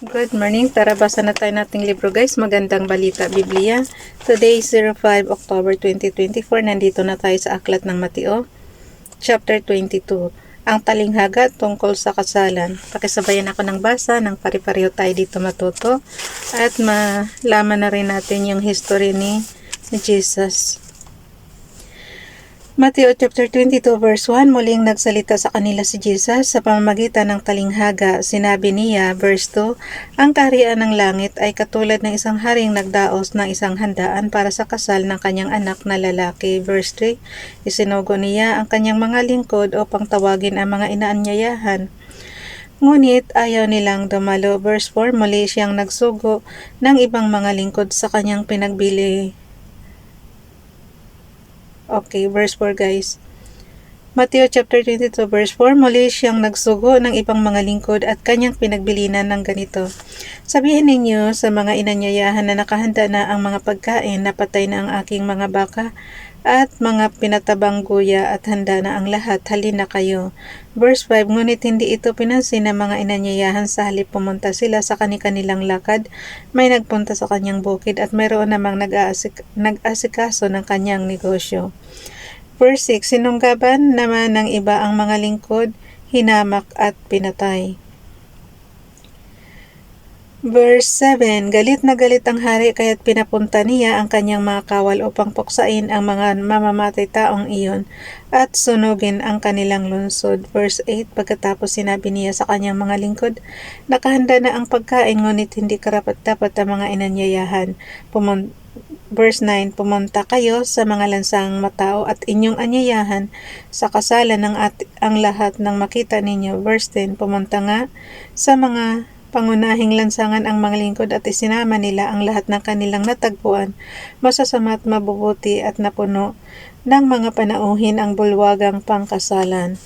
Good morning. Tara, basa na tayo nating libro guys. Magandang balita, Biblia. Today is 05 October 2024. Nandito na tayo sa Aklat ng Mateo, Chapter 22. Ang talinghaga tungkol sa kasalan. Pakisabayan ako ng basa ng pare-pareho tayo dito matuto. At malaman na rin natin yung history ni Jesus. Mateo chapter 22 verse 1, muling nagsalita sa kanila si Jesus sa pamamagitan ng talinghaga. Sinabi niya, verse 2, ang kaharian ng langit ay katulad ng isang haring nagdaos ng isang handaan para sa kasal ng kanyang anak na lalaki. Verse 3, isinugo niya ang kanyang mga lingkod upang tawagin ang mga inaanyayahan. Ngunit ayaw nilang dumalo. Verse 4, muli siyang nagsugo ng ibang mga lingkod sa kanyang pinagbili. Okay, verse 4 guys. Mateo chapter 22 verse 4, muli siyang nagsugo ng ibang mga lingkod at kanyang pinagbilinan ng ganito. Sabihin ninyo sa mga inanyayahan na nakahanda na ang mga pagkain, napatay na ang aking mga baka at mga pinatabang guya at handa na ang lahat, halina kayo. Verse 5, ngunit hindi ito pinansin ng mga inanyayahan, sa halip pumunta sila sa kanilang lakad, may nagpunta sa kanyang bukid at mayroon namang nag-asikaso ng kanyang negosyo. Verse 6, sinunggaban naman ng iba ang mga lingkod, hinamak at pinatay. Verse 7, galit na galit ang hari kaya't pinapunta niya ang kanyang mga kawal upang puksain ang mga mamamatay taong iyon at sunugin ang kanilang lungsod. Verse 8, pagkatapos sinabi niya sa kanyang mga lingkod, nakahanda na ang pagkain ngunit hindi karapat-dapat ang mga inanyayahan. Verse 9, pumunta kayo sa mga lansang matao at inyong anyayahan sa kasalan ng ang lahat ng makita ninyo. Verse 10, pumunta nga sa mga pangunahing lansangan ang mga lingkod at isinama nila ang lahat ng kanilang natagpuan, masasama at mabubuti at napuno ng mga panauhin ang bulwagang pangkasalan.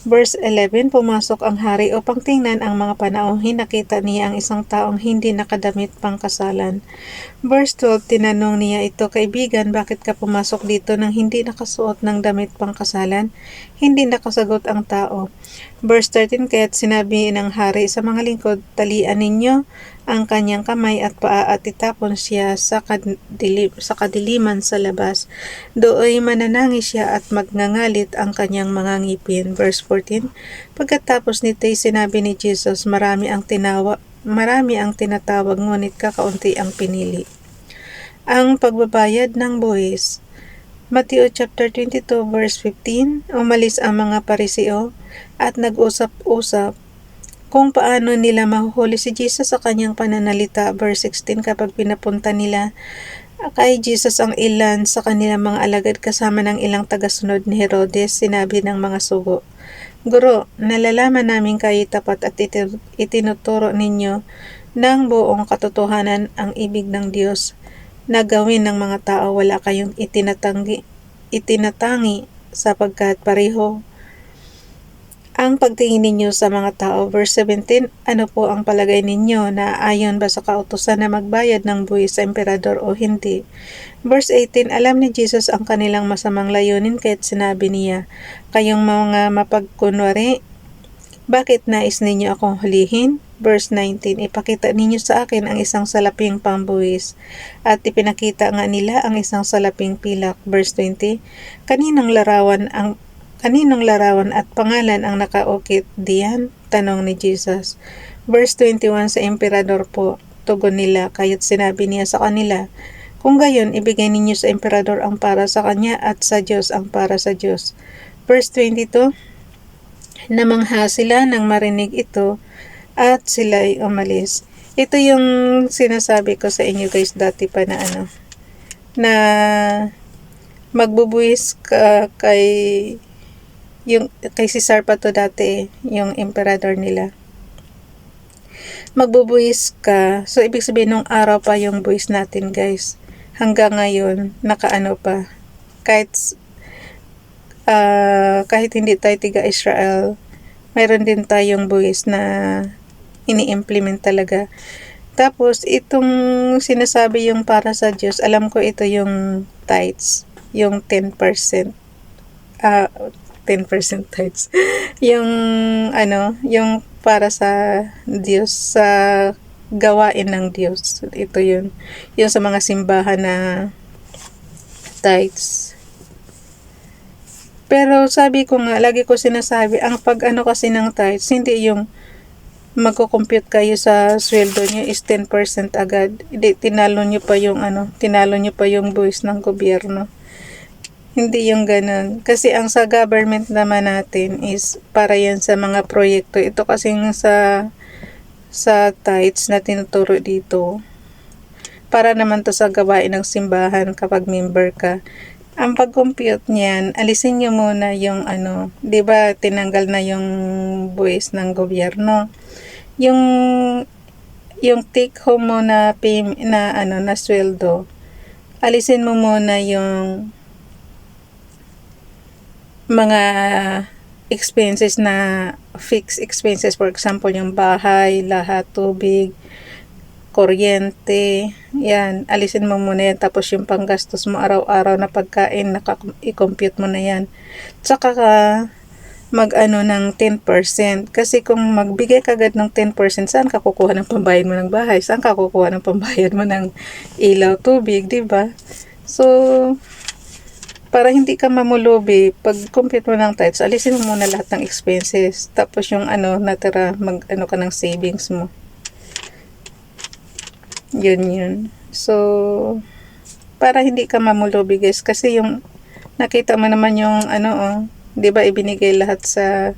Verse 11, pumasok ang hari upang tingnan ang mga panauhin, nakita niya ang isang taong hindi nakadamit pangkasalan. Verse 12, tinanong niya ito, kaibigan, bakit ka pumasok dito nang hindi nakasuot ng damit pangkasalan? Hindi nakasagot ang tao. Verse 13, kaya't sinabi ng hari sa mga lingkod, talian ninyo ang kanyang kamay at paa at itapon siya sa kadiliman sa labas. Dooy mananangis siya at magngangalit ang kanyang mga ngipin. Verse 14, pagkatapos nito'y sinabi ni Jesus, marami ang tinatawag ngunit kakaunti ang pinili. Ang pagbabayad ng buwis. Mateo chapter 22 verse 15, umalis ang mga Pariseo at nag-usap-usap kung paano nila mahuhuli si Jesus sa kanyang pananalita. Verse 16, kapag pinapunta nila kay Jesus ang ilan sa kanilang mga alagad kasama ng ilang tagasunod ni Herodes, sinabi ng mga sugo, Guro, nalalaman namin kayo tapat at itinuturo ninyo ng buong katotohanan ang ibig ng Diyos na gawin ng mga tao. Wala kayong itinatangi sapagkat pareho ang pagtingin ninyo sa mga tao. Verse 17, ano po ang palagay ninyo, na ayon ba sa kautusan na magbayad ng buwis sa emperador o hindi? Verse 18, alam ni Jesus ang kanilang masamang layunin kaya't sinabi niya, kayong mga mapagkunwari, bakit nais ninyo akong hulihin? Verse 19, ipakita ninyo sa akin ang isang salaping pambuwis. At ipinakita nga nila ang isang salaping pilak. Verse 20, kaninong larawan at pangalan ang nakaukit diyan? Tanong ni Jesus. Verse 21, sa emperador po, tugon nila, kaya't sinabi niya sa kanila, kung gayon, ibigay ninyo sa emperador ang para sa kanya at sa Diyos ang para sa Diyos. Verse 22, namangha sila nang marinig ito at sila ay umalis. Ito yung sinasabi ko sa inyo guys dati pa na na magbubuwis ka kay Caesar pa to dati, yung emperador nila. Magbubuwis ka, so ibig sabihin nung araw pa yung buwis natin guys. Hanggang ngayon, nakaano pa. Kahit hindi tayo tiga Israel, mayroon din tayong buwis na ini-implement talaga. Tapos, itong sinasabi yung para sa Diyos, alam ko ito yung tithes, yung 10%. 10% tithes. yung para sa Diyos, sa gawain ng Diyos. Ito yun. Yung sa mga simbahan na tithes. Pero sabi ko nga, lagi ko sinasabi, ang pag-ano kasi ng tithes, hindi yung magko-compute kayo sa sweldo nyo is 10% agad. Hindi, tinalo nyo pa yung buwis ng gobyerno. Hindi yung ganun. Kasi ang sa government naman natin is para yan sa mga proyekto. Ito kasi sa tithes na tinuturo dito. Para naman to sa gawain ng simbahan kapag member ka. Ang pag-compute niyan, alisin nyo muna yung 'di ba tinanggal na yung buwis ng gobyerno. Yung take home mo na na sweldo. Alisin mo muna yung mga expenses na fixed expenses, for example, yung bahay, lahat, tubig, kuryente, yan, alisin mo muna yan, tapos yung panggastos mo araw-araw na pagkain, i-compute mo na yan. Tsaka ka ng 10%, kasi kung magbigay ka agad ng 10%, saan ka kukuha ng pambayad mo ng bahay? Saan ka kukuha ng pambayad mo ng ilaw, tubig, di ba? So, para hindi ka mamulubi, pag compute mo ng tithes, alisin mo muna lahat ng expenses. Tapos yung natira, ka ng savings mo. Yun. So, para hindi ka mamulubi guys. Kasi yung, nakita mo naman yung di ba ibinigay lahat sa,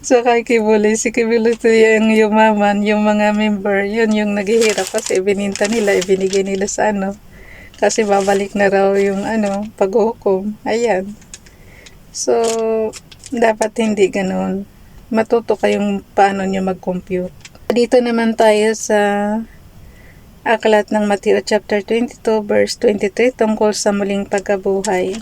sa kay Kibuloy. Si Kibuloy to yung yumaman, yung mga member, yun yung naghihirap kasi ibininta nila, ibinigay nila sa kasi babalik na raw yung paghukom. Ayan. So, dapat hindi ganun. Matuto kayong paano nyo mag-compute. Dito naman tayo sa aklat ng Mateo chapter 22 verse 23 tungkol sa muling pagkabuhay.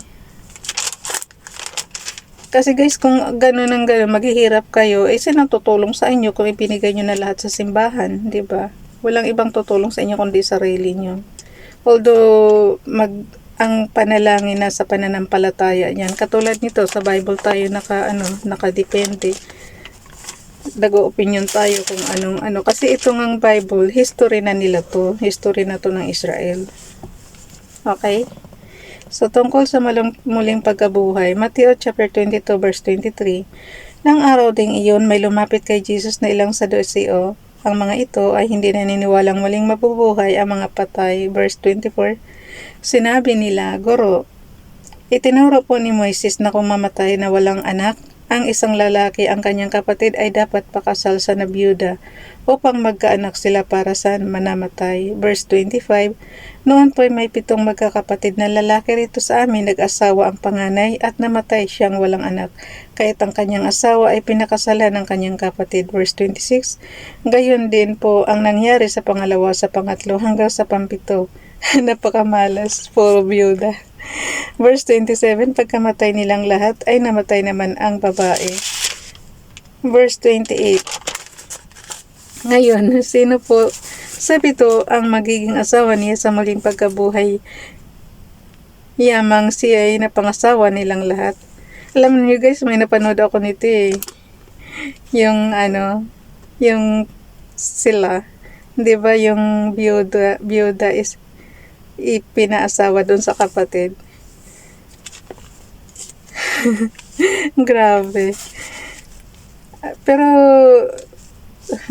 Kasi guys, kung ganun ang ganun, maghihirap kayo, sino tutulong sa inyo kung ibinigay nyo na lahat sa simbahan, di ba? Walang ibang tutulong sa inyo kundi sarili nyo. Although, ang panalangin na sa pananampalataya niyan. Katulad nito, sa Bible tayo nakadepende. Dago-opinion tayo kung anong. Kasi itong ang Bible, history na nila to. History na to ng Israel. Okay? So, tungkol sa muling pagkabuhay, Mateo chapter 22 verse 23, nang araw ding iyon, may lumapit kay Jesus na ilang Saduceo. Ang mga ito ay hindi naniniwalang muling mabubuhay ang mga patay. Verse 24, sinabi nila, Guro, itinuro po ni Moises na kung mamatay na walang anak, ang isang lalaki ang kanyang kapatid ay dapat pakasal sa nabiyuda upang magkaanak sila para sa manamatay. Verse 25, noon po'y may 7 magkakapatid na lalaki rito sa amin, nag-asawa ang panganay at namatay siyang walang anak. Kahit ang kanyang asawa ay pinakasalan ng kanyang kapatid. Verse 26, gayon din po ang nangyari sa pangalawa, sa pangatlo, hanggang sa pampito. Napakamalas, puro biyuda. Verse 27, pagkamatay nilang lahat ay namatay naman ang babae. Verse 28, ngayon, sino po sa 7 ang magiging asawa niya sa muling pagkabuhay? Yamang siya ay napangasawa nilang lahat. Alam niyo guys, may napanood ako nito yung yung sila, 'di ba, yung biyuda is ipinaasawa doon sa kapatid. Grabe. Pero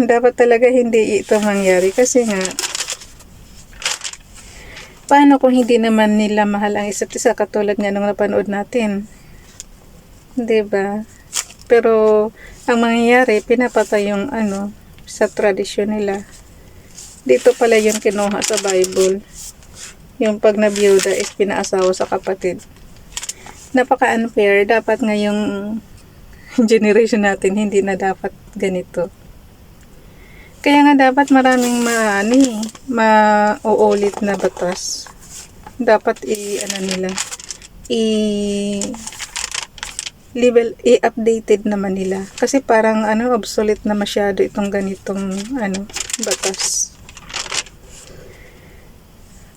dapat talaga hindi ito mangyari kasi nga paano kung hindi naman nila mahal ang isa't isa katulad nga nung napanood natin, 'di ba? Pero ang mangyayari, pinapatay yung sa tradisyon nila. Dito pala yung kinuha sa Bible. Yung pag nabiyuda is pinaasawa sa kapatid. Napaka-unfair. Dapat ngayong generation natin, hindi na dapat ganito. Kaya nga dapat maraming mauulit na batas. Dapat i-updated naman nila. Kasi parang obsolete na masyado itong ganitong batas.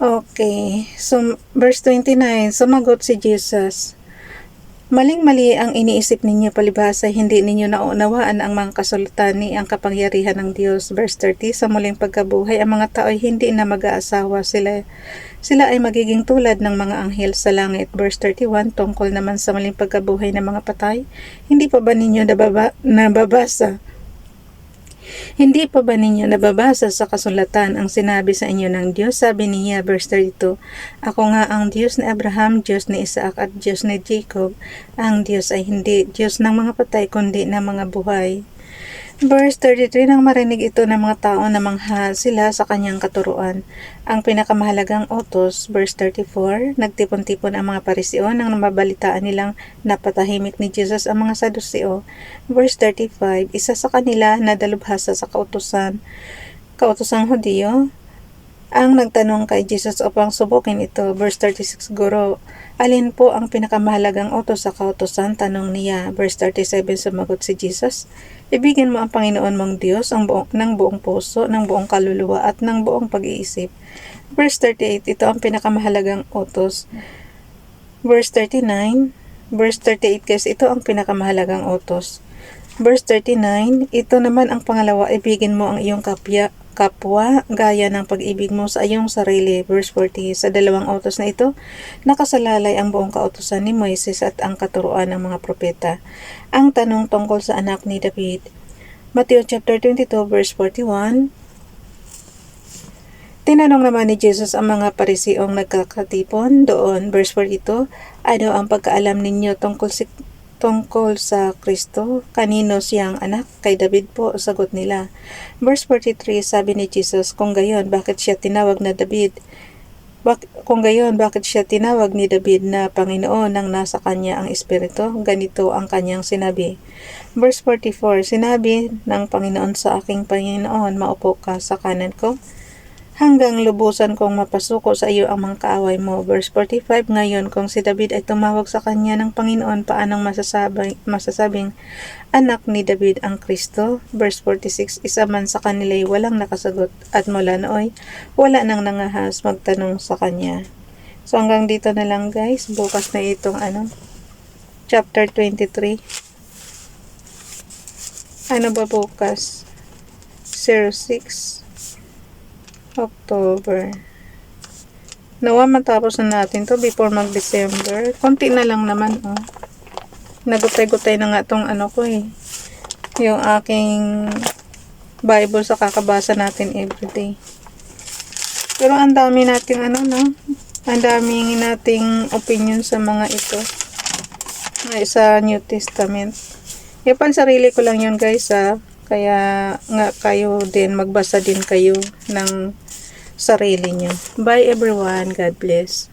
Okay. So, verse 29, sumagot si Jesus, Maling-mali ang iniisip ninyo palibhasa, hindi ninyo naunawaan ang mga kasulatan ni ang kapangyarihan ng Diyos. Verse 30, sa muling pagkabuhay, ang mga tao ay hindi na mag-aasawa. Sila ay magiging tulad ng mga anghel sa langit. Verse 31, tungkol naman sa muling pagkabuhay ng mga patay, hindi pa ba ninyo nababasa? Hindi pa ba ninyo nababasa sa kasulatan ang sinabi sa inyo ng Diyos? Sabi niya, verse 32, ako nga ang Diyos ni Abraham, Diyos ni Isaac at Diyos ni Jacob. Ang Diyos ay hindi Diyos ng mga patay, kundi ng mga buhay. Verse 33, nang marinig ito ng mga tao, namangha sila sa kanyang katuruan. Ang pinakamahalagang utos, verse 34, nagtipon-tipon ang mga Pariseo nang mabalitaan nilang napatahimik ni Jesus ang mga Saduseo. Verse 35, isa sa kanila na dalubhasa sa kautosang Hudiyo, ang nagtanong kay Jesus upang subukin ito. Verse 36, Guro, alin po ang pinakamahalagang utos sa kautosan? Tanong niya. Verse 37, sumagot si Jesus, ibigin mo ang Panginoon mong Diyos ng buong puso, ng buong kaluluwa at ng buong pag-iisip. Verse 38, ito ang pinakamahalagang utos. Verse 39, verse 38 guys, ito ang pinakamahalagang utos. Verse 39, ito naman ang pangalawa, ibigin mo ang iyong kapwa gaya ng pag-ibig mo sa iyong sarili. Verse 40, sa dalawang utos na ito, nakasalalay ang buong kautusan ni Moises at ang katuruan ng mga propeta. Ang tanong tungkol sa anak ni David. Matthew chapter 22 verse 41, tinanong naman ni Jesus ang mga Pariseong nagkakatipon doon. Verse 42, ano ang pagkaalam ninyo tungkol sa Kristo? Kanino siyang anak? Kay David po, sagot nila. Verse 43, sabi ni Jesus, kung gayon, bakit siya tinawag ni David na Panginoon nang nasa kanya ang Espiritu? Ganito ang kanyang sinabi. Verse 44, sinabi ng Panginoon sa aking Panginoon, maupo ka sa kanan ko, hanggang lubusan kong mapasuko sa iyo ang mga kaaway mo. Verse 45, ngayon kung si David ay tumawag sa kanya ng Panginoon, paanong masasabing anak ni David ang Kristo? Verse 46, isa man sa kanila'y walang nakasagot at mula nooy wala nang nangahas magtanong sa kanya. So hanggang dito na lang guys, bukas na itong chapter 23. Ano ba bukas? 06 October. Nawa matapos na natin to before mag-December. Konti na lang naman, oh. Nagutay-gutay na nga tong yung aking Bible sa kakabasa natin everyday. Pero ang dami nating ang daming nating opinion sa mga ito. Sa New Testament. Yung pansarili ko lang yun guys, kaya nga kayo din, magbasa din kayo ng sarili nyo. Bye everyone. God bless.